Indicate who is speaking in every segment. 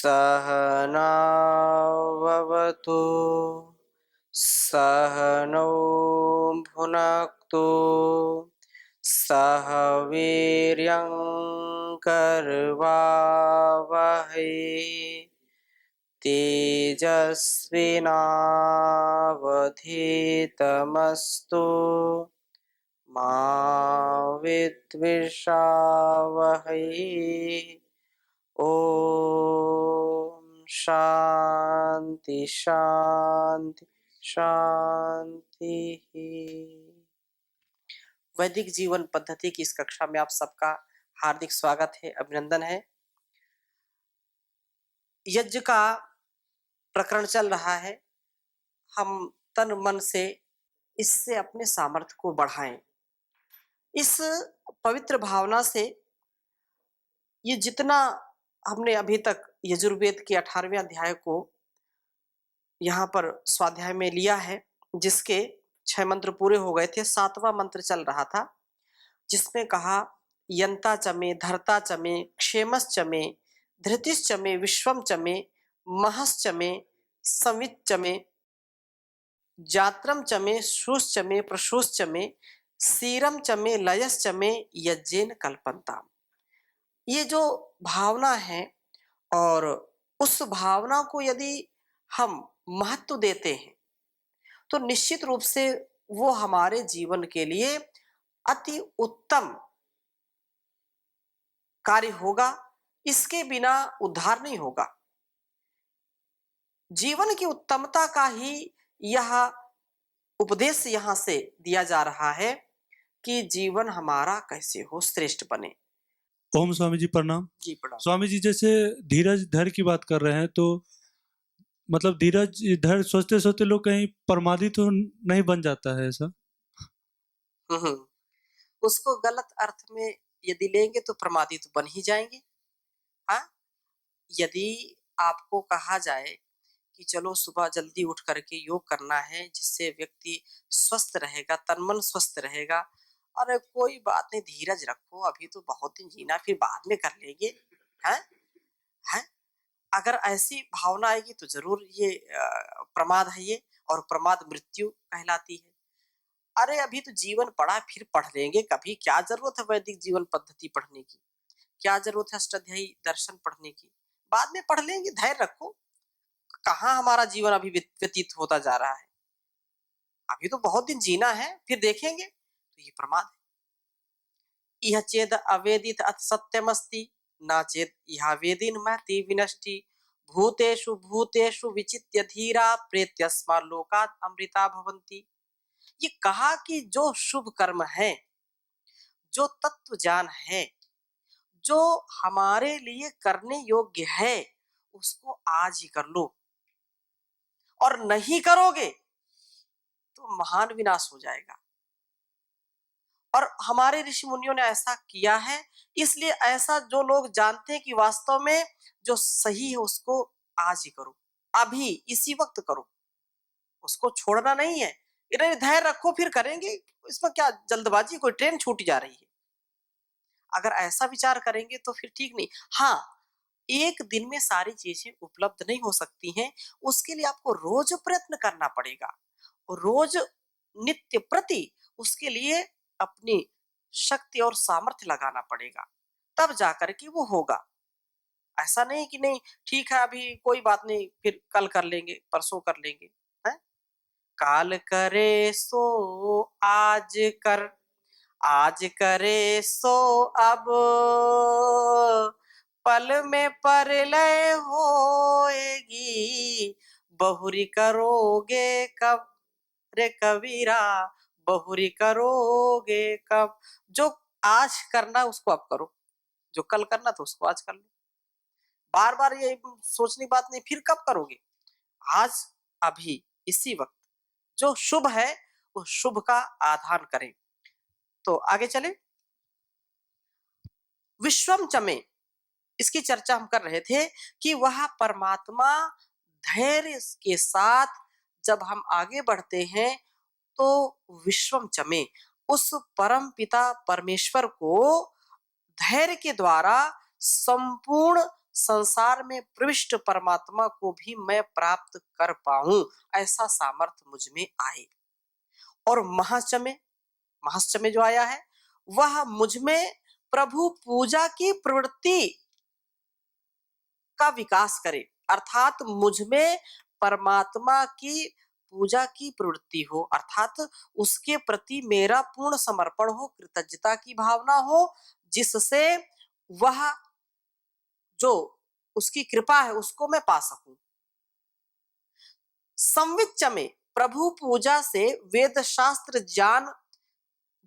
Speaker 1: सहनाववतु सहनौ भुनक्तु सह वीर्यं करवावहै तेजस्विनावधीतमस्तु मा विद्विषावहै। ओम शांति शांति शांति। वैदिक जीवन पद्धति की इस कक्षा में आप सबका हार्दिक स्वागत है, अभिनंदन है। यज्ञ का प्रकरण चल रहा है। हम तन मन से इससे अपने सामर्थ्य को बढ़ाएं। इस पवित्र भावना से ये जितना हमने अभी तक यजुर्वेद के 18वें अध्याय को यहाँ पर स्वाध्याय में लिया है, जिसके 6 मंत्र पूरे हो गए थे। 7वां मंत्र चल रहा था, जिसमें कहा यंता चमे धरता चमे क्षेमस चमे धृतिश्च मे विश्वम चमे महश्च मे संवित चमे जात्रम चमे शुश्च मे प्रशुश्च मे सीरम चमे लयश्च मे यज्ञेन कल्पन्ताम। ये जो भावना है, और उस भावना को यदि हम महत्व देते हैं तो निश्चित रूप से वो हमारे जीवन के लिए अति उत्तम कार्य होगा। इसके बिना उद्धार नहीं होगा। जीवन की उत्तमता का ही यह उपदेश यहाँ से दिया जा रहा है कि जीवन हमारा कैसे हो, श्रेष्ठ बने।
Speaker 2: ओम स्वामी जी प्रणाम।
Speaker 1: जी प्रणाम।
Speaker 2: स्वामी जी, जैसे धीरज धर की बात कर रहे हैं, तो मतलब धीरज धर सोचते सोचते लोग कहीं प्रमादी तो नहीं बन जाता है ऐसा?
Speaker 1: उसको गलत अर्थ में यदि लेंगे तो प्रमादी तो बन ही जाएंगे। हाँ, यदि आपको कहा जाए कि चलो सुबह जल्दी उठ करके योग करना है, जिससे व्यक्ति स्वस्थ रहेगा, तन मन स्वस्थ रहेगा, अरे कोई बात नहीं, धीरज रखो, अभी तो बहुत दिन जीना, फिर बाद में कर लेंगे, हैं हैं अगर ऐसी भावना आएगी तो जरूर ये प्रमाद है ये, और प्रमाद मृत्यु कहलाती है। अरे अभी तो जीवन पड़ा, फिर पढ़ लेंगे कभी, क्या जरूरत है वैदिक जीवन पद्धति पढ़ने की, क्या जरूरत है अष्टाध्यायी दर्शन पढ़ने की, बाद में पढ़ लेंगे, धैर्य रखो। कहाँ हमारा जीवन अभी व्यतीत होता जा रहा है, अभी तो बहुत दिन जीना है, फिर देखेंगे, तो ये प्रमाद है। यह चेद अवेदित अथ सत्यमस्ति ना चेद यह वेदिन महति विनष्टि भूतेषु भूतेषु विचित्य धीरा प्रेत्यस्मा लोकात् अमृता भवन्ति। ये कहा कि जो शुभ कर्म है, जो तत्व ज्ञान है, जो हमारे लिए करने योग्य है, उसको आज ही कर लो, और नहीं करोगे तो महान विनाश हो जाएगा। और हमारे ऋषि मुनियों ने ऐसा किया है, इसलिए ऐसा जो लोग जानते हैं कि वास्तव में जो सही है उसको आज ही करो, अभी इसी वक्त करो, उसको छोड़ना नहीं है। इधर धैर्य रखो, फिर करेंगे, इसमें क्या जल्दबाजी, कोई ट्रेन छूट जा रही है। अगर ऐसा विचार करेंगे तो फिर ठीक नहीं। हाँ, एक दिन में सारी चीजें उपलब्ध नहीं हो सकती हैं, उसके लिए आपको रोज प्रयत्न करना पड़ेगा, रोज नित्य प्रति उसके लिए अपनी शक्ति और सामर्थ्य लगाना पड़ेगा, तब जाकर के वो होगा। ऐसा नहीं कि नहीं ठीक है, अभी कोई बात नहीं, फिर कल कर लेंगे, परसों कर लेंगे, है? काल करे सो आज कर, आज करे सो अब, पल में परलय होएगी, बहुरी करोगे कब रे कबीरा, बहुरी करोगे कब। जो आज करना उसको अब करो, जो कल करना तो उसको आज कर लो। बार बार ये सोचने की बात नहीं, फिर कब करोगे, आज अभी इसी वक्त जो शुभ है उस शुभ का आधान करें। तो आगे चले। विश्वम चमे, इसकी चर्चा हम कर रहे थे कि वह परमात्मा धैर्य के साथ जब हम आगे बढ़ते हैं तो विश्वम चमे, उस परम पिता परमेश्वर को धैर्य के द्वारा संपूर्ण संसार में प्रविष्ट परमात्मा को भी मैं प्राप्त कर पाऊं, ऐसा सामर्थ्य मुझ में आए। और महाश्चर्य जो आया है वह मुझ में प्रभु पूजा की प्रवृत्ति का विकास करे, अर्थात मुझ में परमात्मा की पूजा की प्रवृत्ति हो, अर्थात उसके प्रति मेरा पूर्ण समर्पण हो, कृतज्ञता की भावना हो, जिससे वह जो उसकी कृपा है उसको मैं पा सकूं। संविच्च में प्रभु पूजा से वेद शास्त्र ज्ञान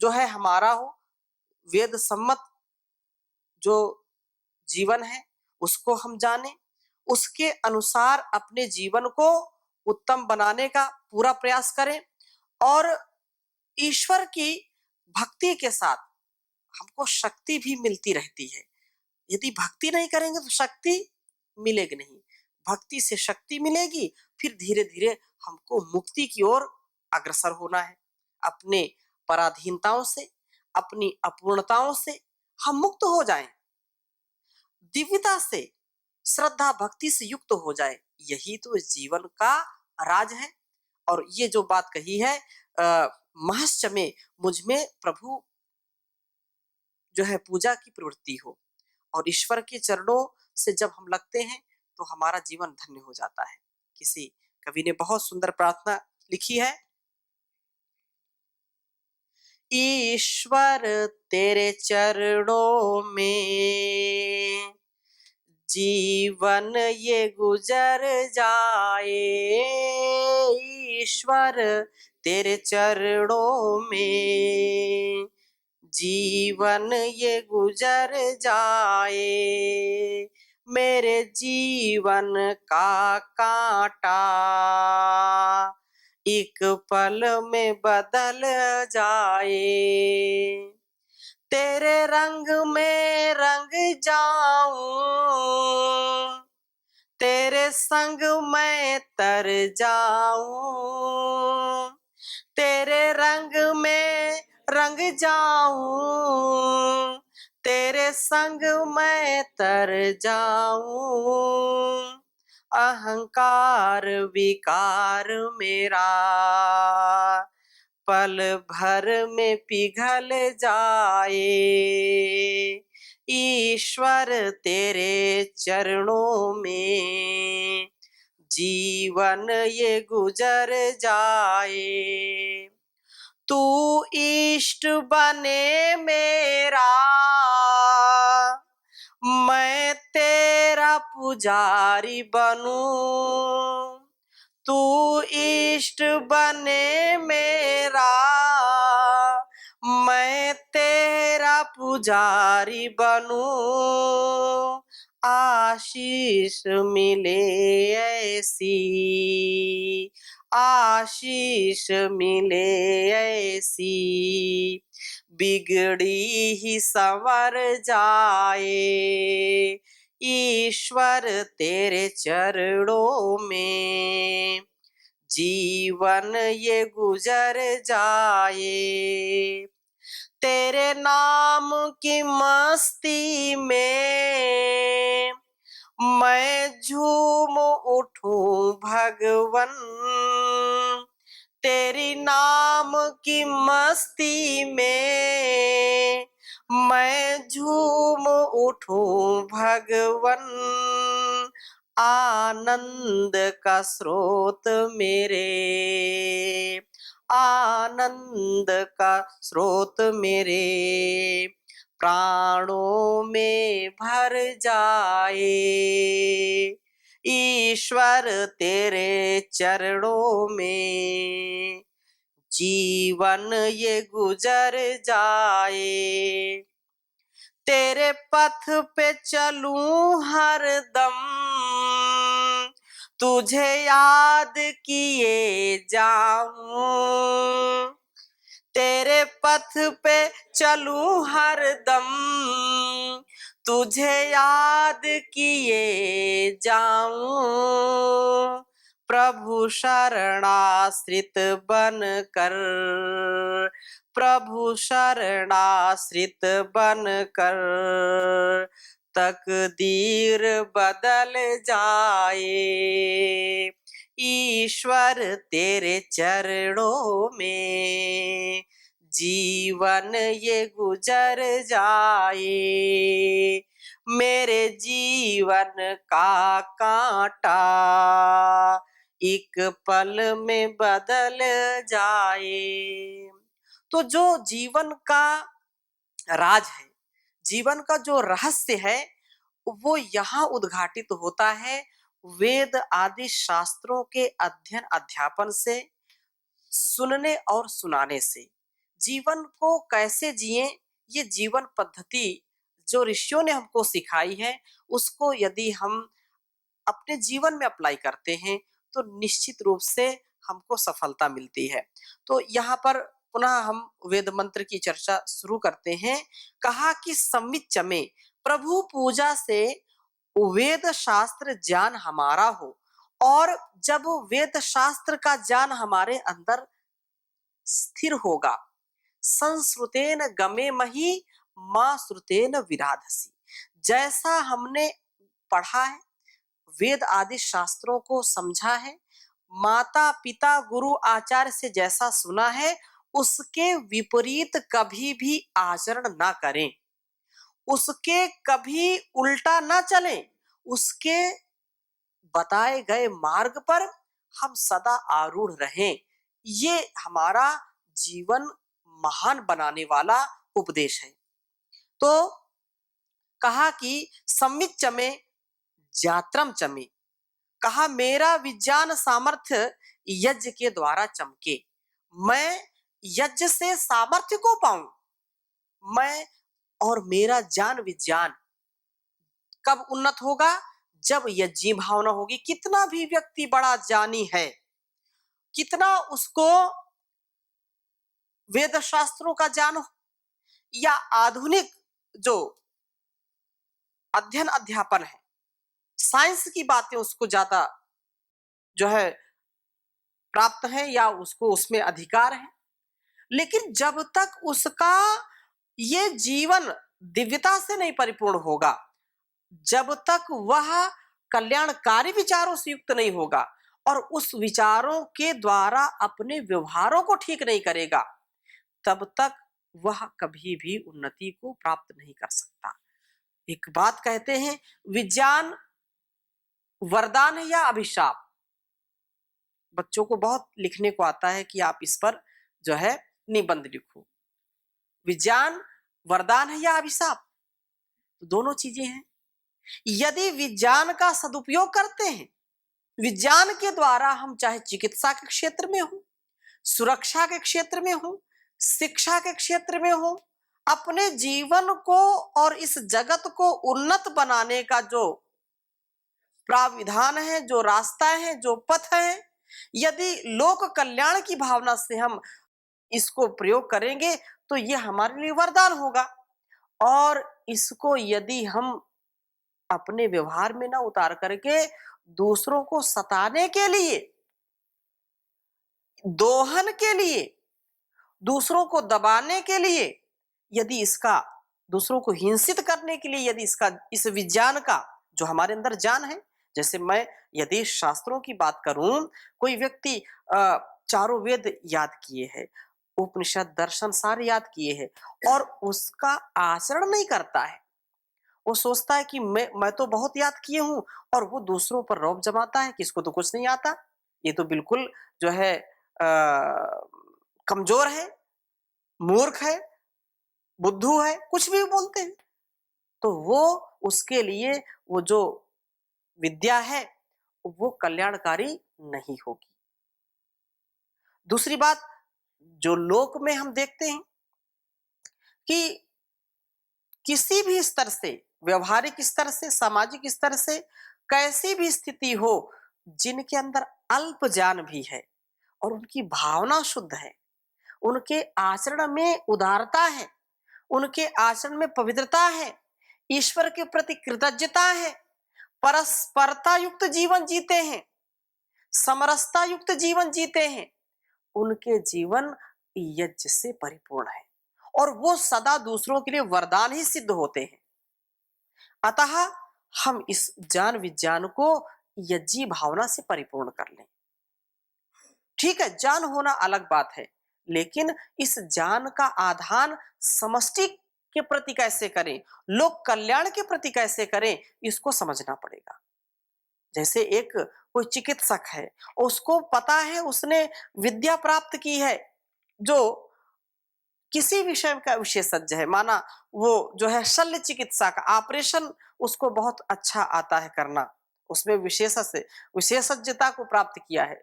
Speaker 1: जो है हमारा हो, वेद सम्मत जो जीवन है उसको हम जाने, उसके अनुसार अपने जीवन को उत्तम बनाने का पूरा प्रयास करें और ईश्वर की भक्ति के साथ हमको शक्ति भी मिलती रहती है। यदि भक्ति नहीं करेंगे तो शक्ति मिलेगी नहीं, भक्ति से शक्ति मिलेगी, फिर धीरे धीरे हमको मुक्ति की ओर अग्रसर होना है। अपने पराधीनताओं से, अपनी अपूर्णताओं से हम मुक्त हो जाएं, दिव्यता से, श्रद्धा भक्ति से युक्त हो जाए, यही तो इस जीवन का राज है। और ये जो बात कही है महश्च में मुझ में प्रभु जो है पूजा की प्रवृत्ति हो, और ईश्वर के चरणों से जब हम लगते हैं तो हमारा जीवन धन्य हो जाता है। किसी कवि ने बहुत सुंदर प्रार्थना लिखी है, ईश्वर तेरे चरणों में जीवन ये गुजर जाए, ईश्वर तेरे चरणों में जीवन ये गुजर जाए, मेरे जीवन का कांटा एक पल में बदल जाए, तेरे रंग में रंग जाऊं, तेरे संग मैं तर जाऊं, तेरे रंग में रंग जाऊं, तेरे संग मैं तर जाऊं, अहंकार विकार मेरा पल भर में पिघल जाए, ईश्वर तेरे चरणों में जीवन ये गुजर जाए, तू इष्ट बने मेरा, मैं तेरा पुजारी बनूं, तू इष्ट बने मेरा, मैं तेरा पुजारी बनूं, आशीष मिले ऐसी, आशीष मिले ऐसी, बिगड़ी ही संवर जाए, ईश्वर तेरे चरणों में जीवन ये गुजर जाए, तेरे नाम की मस्ती में मैं झूम उठूं भगवन, तेरी नाम की मस्ती में मैं झूम उठूं भगवन, आनंद का स्रोत मेरे, आनंद का स्रोत मेरे प्राणों में भर जाए, ईश्वर तेरे चरणों में जीवन ये गुजर जाए, तेरे पथ पे चलूं हरदम, तुझे याद किए जाऊं, तेरे पथ पे चलूं हरदम, तुझे याद किए जाऊं, प्रभु शरणाश्रित बनकर, प्रभु शरणाश्रित बनकर तकदीर बदल जाए। ईश्वर तेरे चरणों में जीवन ये गुजर जाए। मेरे जीवन का कांटा एक पल में बदल जाए। तो जो जीवन का राज है, जीवन का जो रहस्य है, वो यहाँ उद्घाटित होता है वेद आदि शास्त्रों के अध्ययन अध्यापन से, सुनने और सुनाने से। जीवन को कैसे जिए, ये जीवन पद्धति जो ऋषियों ने हमको सिखाई है, उसको यदि हम अपने जीवन में अप्लाई करते हैं तो निश्चित रूप से हमको सफलता मिलती है। तो यहाँ पर पुनः हम वेद मंत्र की चर्चा शुरू करते हैं। कहा कि संविच्च में प्रभु पूजा से वेद शास्त्र ज्ञान हमारा हो, और जब वेद शास्त्र का ज्ञान हमारे अंदर स्थिर होगा, संश्रुतेन गमे मही माँ श्रुतेन विराधसी। जैसा हमने पढ़ा है, वेद आदि शास्त्रों को समझा है, माता पिता गुरु आचार्य से जैसा सुना है, उसके विपरीत कभी भी आचरण ना करें, उसके कभी उल्टा ना चलें, उसके बताए गए मार्ग पर हम सदा आरूढ़ रहें। ये हमारा जीवन महान बनाने वाला उपदेश है। तो कहा कि संविच्च में जात्रम चमे, कहा मेरा विज्ञान सामर्थ्य यज्ञ के द्वारा चमके, मैं यज्ञ से सामर्थ्य को पाऊं। मैं और मेरा ज्ञान विज्ञान कब उन्नत होगा, जब यज्ञी भावना होगी। कितना भी व्यक्ति बड़ा ज्ञानी है, कितना उसको वेद शास्त्रों का ज्ञान हो, या आधुनिक जो अध्ययन अध्यापन है, साइंस की बातें उसको ज्यादा जो है प्राप्त है या उसको उसमें अधिकार है, लेकिन जब तक उसका ये जीवन दिव्यता से नहीं परिपूर्ण होगा, जब तक वह कल्याणकारी विचारों से युक्त नहीं होगा और उस विचारों के द्वारा अपने व्यवहारों को ठीक नहीं करेगा, तब तक वह कभी भी उन्नति को प्राप्त नहीं कर सकता। एक बात कहते हैं, विज्ञान वरदान है या अभिशाप। बच्चों को बहुत लिखने को आता है कि आप इस पर जो है निबंध लिखो। विज्ञान वरदान है या अभिशाप, तो दोनों चीजें हैं। यदि विज्ञान का सदुपयोग करते हैं, विज्ञान के द्वारा हम चाहे चिकित्सा के क्षेत्र में हो, सुरक्षा के क्षेत्र में हो, शिक्षा के क्षेत्र में हो, अपने जीवन को और इस जगत को उन्नत बनाने का जो प्राविधान है, जो रास्ता है, जो पथ है, यदि लोक कल्याण की भावना से हम इसको प्रयोग करेंगे तो ये हमारे लिए वरदान होगा। और इसको यदि हम अपने व्यवहार में ना उतार करके दूसरों को सताने के लिए, दोहन के लिए, दूसरों को दबाने के लिए, यदि इसका दूसरों को हिंसित करने के लिए यदि इसका इस विज्ञान का जो हमारे अंदर ज्ञान है, जैसे मैं यदि शास्त्रों की बात करूं, कोई व्यक्ति चारों वेद याद किए हैं, उपनिषद दर्शन सारे याद किए हैं, और उसका आचरण नहीं करता है, वो सोचता है कि मैं तो बहुत याद किए हूं, और वो दूसरों पर रौब जमाता है कि इसको तो कुछ नहीं आता, ये तो बिल्कुल जो है कमजोर है, मूर्ख है, बुद्धू है, कुछ भी बोलते हैं। तो वो उसके लिए वो जो विद्या है वो कल्याणकारी नहीं होगी। दूसरी बात, जो लोक में हम देखते हैं कि किसी भी स्तर से, व्यवहारिक स्तर से, सामाजिक स्तर से, कैसी भी स्थिति हो, जिनके अंदर अल्प ज्ञान भी है और उनकी भावना शुद्ध है, उनके आचरण में उदारता है, उनके आचरण में पवित्रता है, ईश्वर के प्रति कृतज्ञता है, परस्परता युक्त जीवन जीते हैं, समरसता युक्त जीवन जीते हैं, उनके जीवन यज्ञ से परिपूर्ण है और वो सदा दूसरों के लिए वरदान ही सिद्ध होते हैं। अतः हम इस ज्ञान विज्ञान को यज्ञी भावना से परिपूर्ण कर लें। ठीक है, ज्ञान होना अलग बात है, लेकिन इस ज्ञान का आधान समष्टि के प्रति कैसे करें, लोक कल्याण के प्रति कैसे करें, इसको समझना पड़ेगा। जैसे एक कोई चिकित्सक है, उसको पता है, उसने विद्या प्राप्त की है, जो किसी विषय का विशेषज्ञ है, माना वो जो है शल्य चिकित्सा का ऑपरेशन उसको बहुत अच्छा आता है करना, उसमें विशेषज्ञता को प्राप्त किया है,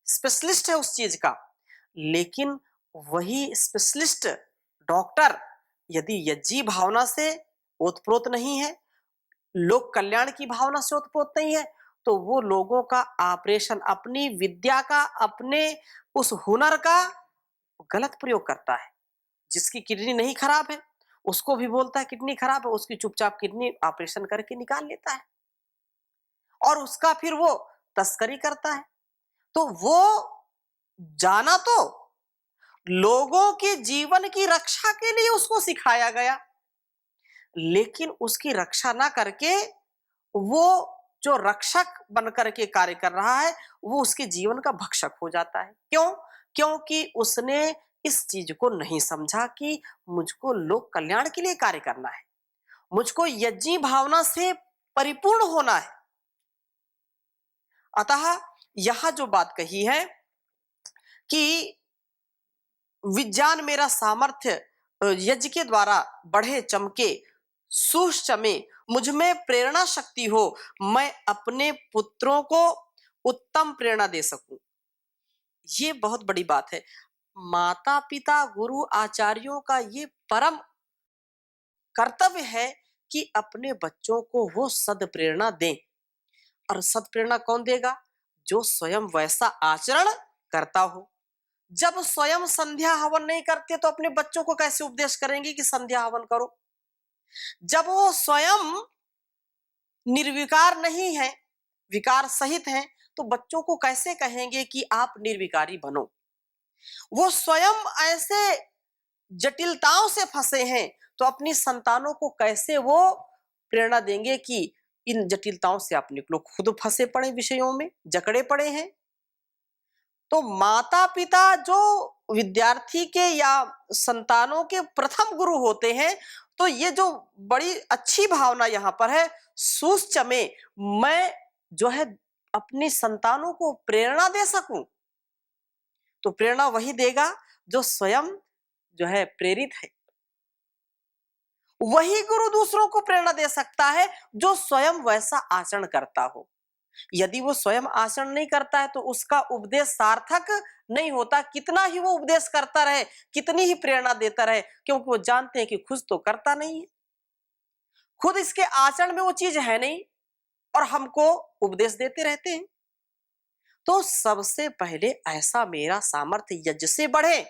Speaker 1: स्पेशलिस्ट है उस चीज का। लेकिन वही स्पेशलिस्ट डॉक्टर यदि यज्ञी भावना से ओतप्रोत नहीं है, लोक कल्याण की भावना से ओतप्रोत नहीं है, तो वो लोगों का ऑपरेशन अपनी विद्या का, अपने उस हुनर का गलत प्रयोग करता है। जिसकी किडनी नहीं खराब है, उसको भी बोलता है किडनी खराब है, उसकी चुपचाप किडनी ऑपरेशन करके निकाल लेता है और उसका फिर वो तस्करी करता है। तो वो जाना तो लोगों के जीवन की रक्षा के लिए उसको सिखाया गया, लेकिन उसकी रक्षा ना करके वो जो रक्षक बन करके कार्य कर रहा है, वो उसके जीवन का भक्षक हो जाता है। क्यों? क्योंकि उसने इस चीज को नहीं समझा कि मुझको लोक कल्याण के लिए कार्य करना है, मुझको यज्ञी भावना से परिपूर्ण होना है। अतः यह जो बात कही है कि विज्ञान मेरा सामर्थ्य यज्ञ के द्वारा बढ़े चमके, सूश चमे, मुझ में प्रेरणा शक्ति हो, मैं अपने पुत्रों को उत्तम प्रेरणा दे सकूं। ये बहुत बड़ी बात है। माता पिता गुरु आचार्यों का ये परम कर्तव्य है कि अपने बच्चों को वो सद प्रेरणा दें। और सद प्रेरणा कौन देगा? जो स्वयं वैसा आचरण करता हो। जब स्वयं संध्या हवन नहीं करते तो अपने बच्चों को कैसे उपदेश करेंगे कि संध्या हवन करो? जब वो स्वयं निर्विकार नहीं है, विकार सहित हैं, तो बच्चों को कैसे कहेंगे कि आप निर्विकारी बनो? वो स्वयं ऐसे जटिलताओं से फंसे हैं, तो अपनी संतानों को कैसे वो प्रेरणा देंगे कि इन जटिलताओं से आप निकलो? खुद फंसे पड़े विषयों में, जकड़े पड़े हैं। तो माता पिता जो विद्यार्थी के या संतानों के प्रथम गुरु होते हैं, तो ये जो बड़ी अच्छी भावना यहाँ पर है, सुश्च में मैं जो है अपनी संतानों को प्रेरणा दे सकूं, तो प्रेरणा वही देगा जो स्वयं जो है प्रेरित है। वही गुरु दूसरों को प्रेरणा दे सकता है जो स्वयं वैसा आचरण करता हो। यदि वो स्वयं आचरण नहीं करता है तो उसका उपदेश सार्थक नहीं होता, कितना ही वो उपदेश करता रहे, कितनी ही प्रेरणा देता रहे, क्योंकि वो जानते हैं कि खुद तो करता नहीं है, खुद इसके आचरण में वो चीज है नहीं और हमको उपदेश देते रहते हैं। तो सबसे पहले ऐसा मेरा सामर्थ्य यज्ञ से बढ़े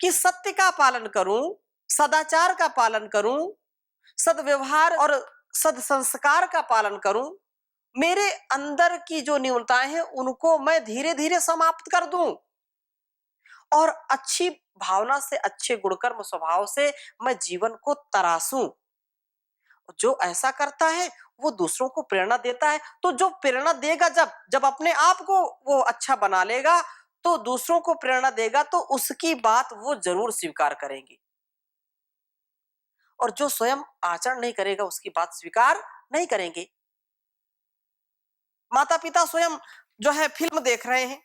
Speaker 1: कि सत्य का पालन करूं, सदाचार का पालन करूं, सदव्यवहार और सद संस्कार का पालन करूं, मेरे अंदर की जो न्यूनताएं हैं उनको मैं धीरे धीरे समाप्त कर दूं और अच्छी भावना से, अच्छे गुणकर्म स्वभाव से मैं जीवन को तरासूं। जो ऐसा करता है वो दूसरों को प्रेरणा देता है, तो जो प्रेरणा देगा, जब जब अपने आप को वो अच्छा बना लेगा तो दूसरों को प्रेरणा देगा, तो उसकी बात वो जरूर स्वीकार करेंगे। और जो स्वयं आचरण नहीं करेगा उसकी बात स्वीकार नहीं करेंगे। माता पिता स्वयं जो है फिल्म देख रहे हैं,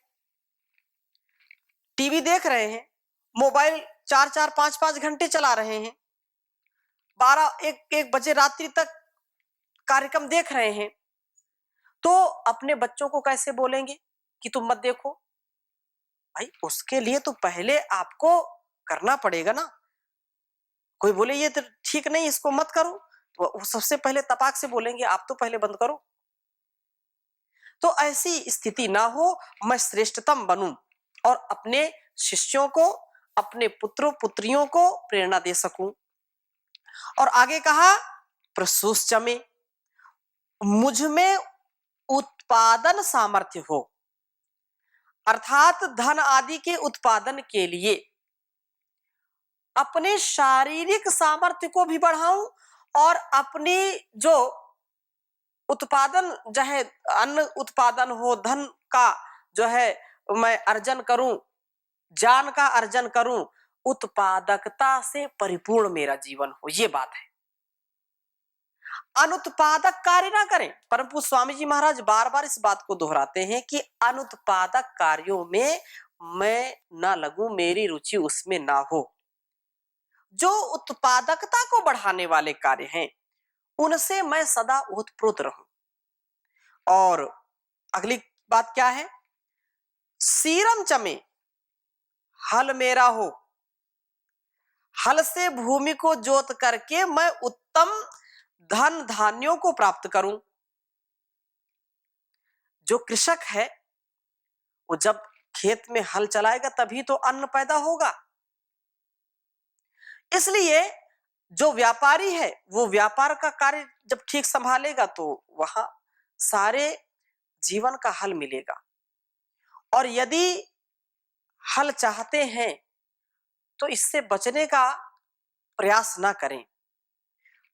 Speaker 1: टीवी देख रहे हैं, मोबाइल 4-4 5-5 घंटे चला रहे हैं, 12-1 बजे रात्रि तक कार्यक्रम देख रहे हैं, तो अपने बच्चों को कैसे बोलेंगे कि तुम मत देखो? भाई उसके लिए तो पहले आपको करना पड़ेगा ना। कोई बोले ये तो ठीक नहीं, इसको मत करो, तो वो सबसे पहले तपाक से बोलेंगे आप तो पहले बंद करो। तो ऐसी स्थिति ना हो, मैं श्रेष्ठतम बनूं और अपने शिष्यों को, अपने पुत्रों पुत्रियों को प्रेरणा दे सकूं। और आगे कहा प्रसूश्च में, मुझ में उत्पादन सामर्थ्य हो, अर्थात धन आदि के उत्पादन के लिए अपने शारीरिक सामर्थ्य को भी बढ़ाऊं और अपनी जो उत्पादन जो है, अन्न उत्पादन हो, धन का जो है मैं अर्जन करूं, ज्ञान का अर्जन करूं, उत्पादकता से परिपूर्ण मेरा जीवन हो, ये बात है। अनुत्पादक कार्य ना करें। परम पूज्य स्वामी जी महाराज बार बार इस बात को दोहराते हैं कि अनुत्पादक कार्यों में मैं ना लगूं, मेरी रुचि उसमें ना हो। जो उत्पादकता को बढ़ाने वाले कार्य हैं उनसे मैं सदा ओतप्रोत रहूं। और अगली बात क्या है? सीरम चमे हल मेरा हो, हल से भूमि को जोत करके मैं उत्तम धन धान्यों को प्राप्त करूं। जो कृषक है वो जब खेत में हल चलाएगा तभी तो अन्न पैदा होगा। इसलिए जो व्यापारी है वो व्यापार का कार्य जब ठीक संभालेगा तो वहां सारे जीवन का हल मिलेगा। और यदि हल चाहते हैं तो इससे बचने का प्रयास ना करें,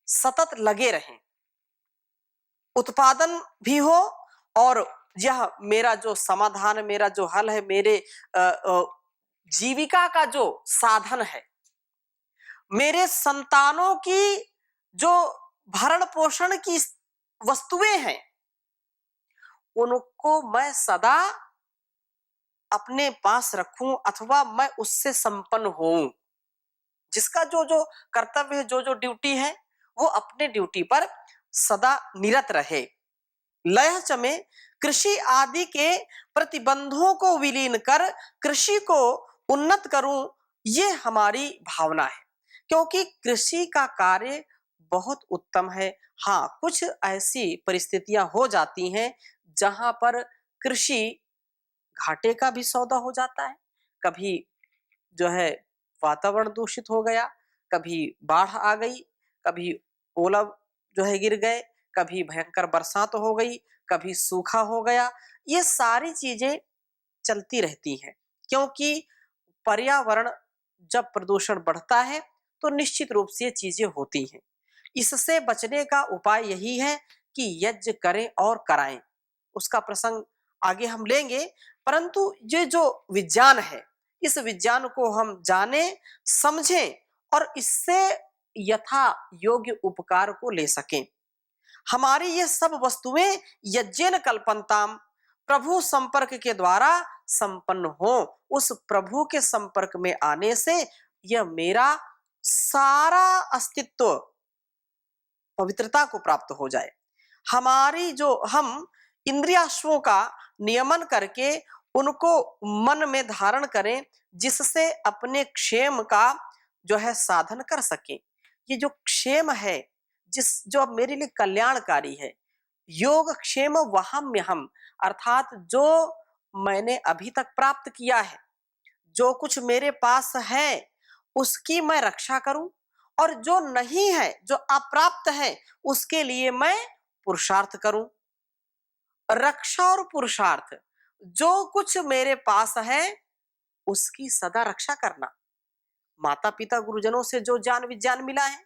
Speaker 1: सतत लगे रहें, उत्पादन भी हो और यह मेरा जो समाधान, मेरा जो हल है, मेरे जीविका का जो साधन है, मेरे संतानों की जो भरण पोषण की वस्तुएं हैं, उनको मैं सदा अपने पास रखूं अथवा मैं उससे संपन्न होऊं। जिसका जो जो कर्तव्य है, जो जो ड्यूटी है, वो अपने ड्यूटी पर सदा निरत रहे। लय चमे कृषि आदि के प्रतिबंधों को विलीन कर कृषि को उन्नत करूं, ये हमारी भावना है। क्योंकि कृषि का कार्य बहुत उत्तम है। हाँ, कुछ ऐसी परिस्थितियां हो जाती हैं जहां पर कृषि घाटे का भी सौदा हो जाता है। कभी जो है वातावरण दूषित हो गया, कभी बाढ़ आ गई, कभी ओला जो है गिर गए, कभी भयंकर बरसात हो गई, कभी सूखा हो गया। ये सारी चीजें चलती रहती हैं, क्योंकि पर्यावरण जब प्रदूषण बढ़ता है तो निश्चित रूप से ये चीजें होती हैं। इससे बचने का उपाय यही है कि यज्ञ करें और कराएं। उसका प्रसंग आगे हम लेंगे, परंतु ये जो विज्ञान है, इस विज्ञान को हम जाने, समझें और इससे यथा योग्य उपकार को ले सकें। हमारी ये सब वस्तुएं यज्ञेन कल्पन्ताम, प्रभु संपर्क के द्वारा संपन्न हो। उस प्रभु के संपर्क में आने से यह मेरा सारा अस्तित्व पवित्रता को प्राप्त हो जाए। हमारी जो हम इंद्रियाश्वों का नियमन करके उनको मन में धारण करें, जिससे अपने क्षेम का जो है साधन कर सकें। ये जो क्षेम है, जो अब मेरे लिए कल्याणकारी है, योग क्षेम वहाम्यहम, अर्थात जो मैंने अभी तक प्राप्त किया है, जो कुछ मेरे पास है उसकी मैं रक्षा करूं, और जो नहीं है, जो अप्राप्त है, उसके लिए मैं पुरुषार्थ करूं। रक्षा और पुरुषार्थ, जो कुछ मेरे पास है उसकी सदा रक्षा करना। माता पिता गुरुजनों से जो ज्ञान विज्ञान मिला है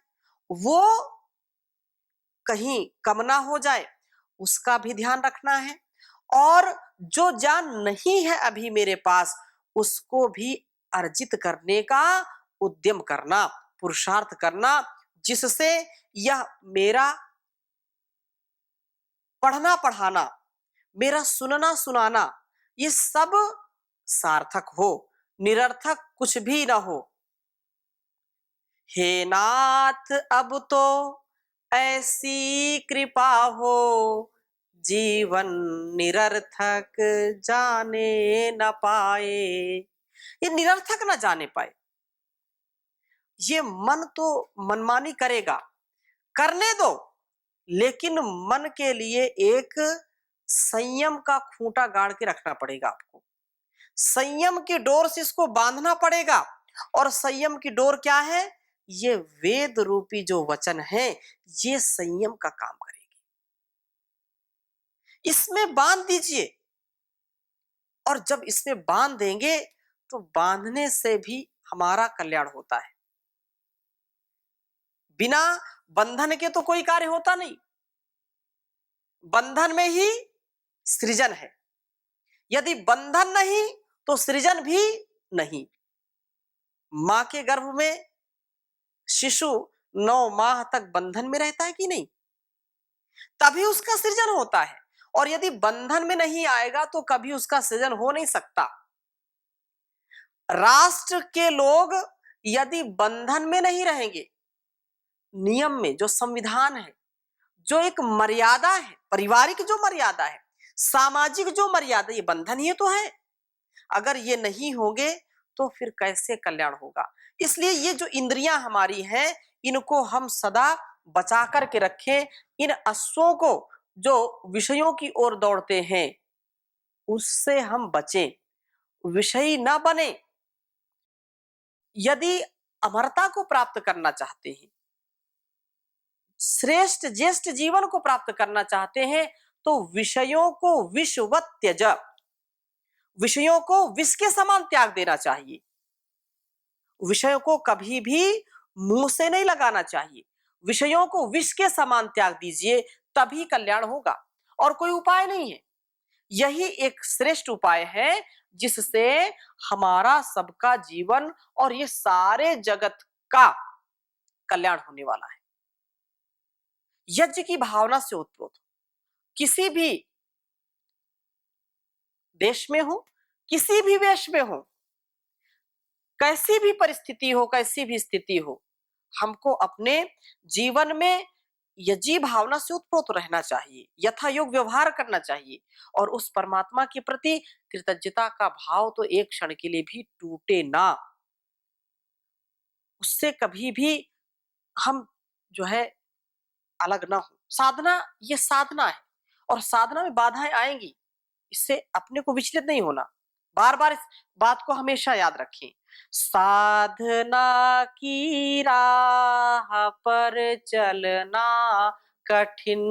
Speaker 1: वो कहीं कम ना हो जाए, उसका भी ध्यान रखना है। और जो ज्ञान नहीं है अभी मेरे पास, उसको भी अर्जित करने का उद्यम करना, पुरुषार्थ करना, जिससे यह मेरा पढ़ना पढ़ाना, मेरा सुनना सुनाना, ये सब सार्थक हो, निरर्थक कुछ भी ना हो। हे नाथ अब तो ऐसी कृपा हो, जीवन निरर्थक जाने न पाए। ये निरर्थक न जाने पाए। ये मन तो मनमानी करेगा, करने दो, लेकिन मन के लिए एक संयम का खूंटा गाड़ के रखना पड़ेगा आपको। संयम की डोर से इसको बांधना पड़ेगा। और संयम की डोर क्या है? ये वेद रूपी जो वचन है, ये संयम का काम करेगी। इसमें बांध दीजिए, और जब इसमें बांध देंगे तो बांधने से भी हमारा कल्याण होता है। बिना बंधन के तो कोई कार्य होता नहीं, बंधन में ही सृजन है। यदि बंधन नहीं तो सृजन भी नहीं। मां के गर्भ में शिशु 9 माह तक बंधन में रहता है कि नहीं, तभी उसका सृजन होता है। और यदि बंधन में नहीं आएगा तो कभी उसका सृजन हो नहीं सकता। राष्ट्र के लोग यदि बंधन में नहीं रहेंगे, नियम में जो संविधान है, जो एक मर्यादा है, पारिवारिक जो मर्यादा है, सामाजिक जो मर्यादा, ये बंधन ही तो है। अगर ये नहीं होंगे तो फिर कैसे कल्याण होगा। इसलिए ये जो इंद्रियां हमारी हैं, इनको हम सदा बचा करके रखें। इन अश्वों को जो विषयों की ओर दौड़ते हैं उससे हम बचें, विषयी ना बने। यदि अमरता को प्राप्त करना चाहते हैं, श्रेष्ठ ज्येष्ठ जीवन को प्राप्त करना चाहते हैं, तो विषयों को विषवत त्यज, विषयों को विष के समान त्याग देना चाहिए। विषयों को कभी भी मुंह से नहीं लगाना चाहिए, विषयों को विष के समान त्याग दीजिए, तभी कल्याण होगा। और कोई उपाय नहीं है, यही एक श्रेष्ठ उपाय है जिससे हमारा सबका जीवन और ये सारे जगत का कल्याण होने वाला है। यज्ञ की भावना से उत्प्रोत किसी भी देश में हो, किसी भी वेश में हो, कैसी भी परिस्थिति हो, कैसी भी स्थिति हो, हमको अपने जीवन में यजी भावना से उत्प्रोत रहना चाहिए, यथा योग व्यवहार करना चाहिए और उस परमात्मा के प्रति कृतज्ञता का भाव तो एक क्षण के लिए भी टूटे ना। उससे कभी भी हम जो है अलग ना हो। साधना ये साधना है और साधना में बाधाएं आएंगी, इससे अपने को विचलित नहीं होना। बार बार इस बात को हमेशा याद रखें। साधना की राह पर चलना कठिन,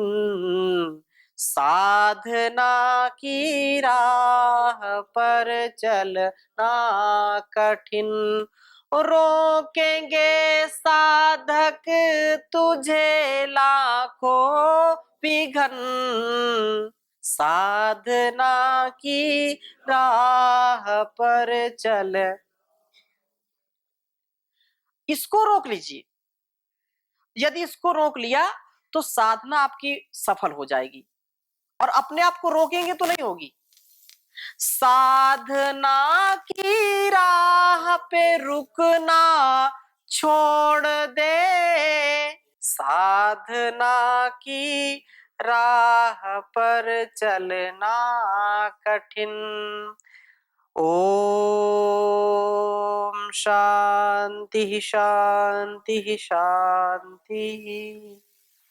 Speaker 1: साधना की राह पर चलना कठिन, रोकेंगे साधक तुझे लाखों विघन, साधना की राह पर चल। इसको रोक लीजिए, यदि इसको रोक लिया तो साधना आपकी सफल हो जाएगी और अपने आप को रोकेंगे तो नहीं होगी। साधना की राह पे रुकना छोड़ दे, साधना की राह पर चलना कठिन। ओम शांति शांति शांति।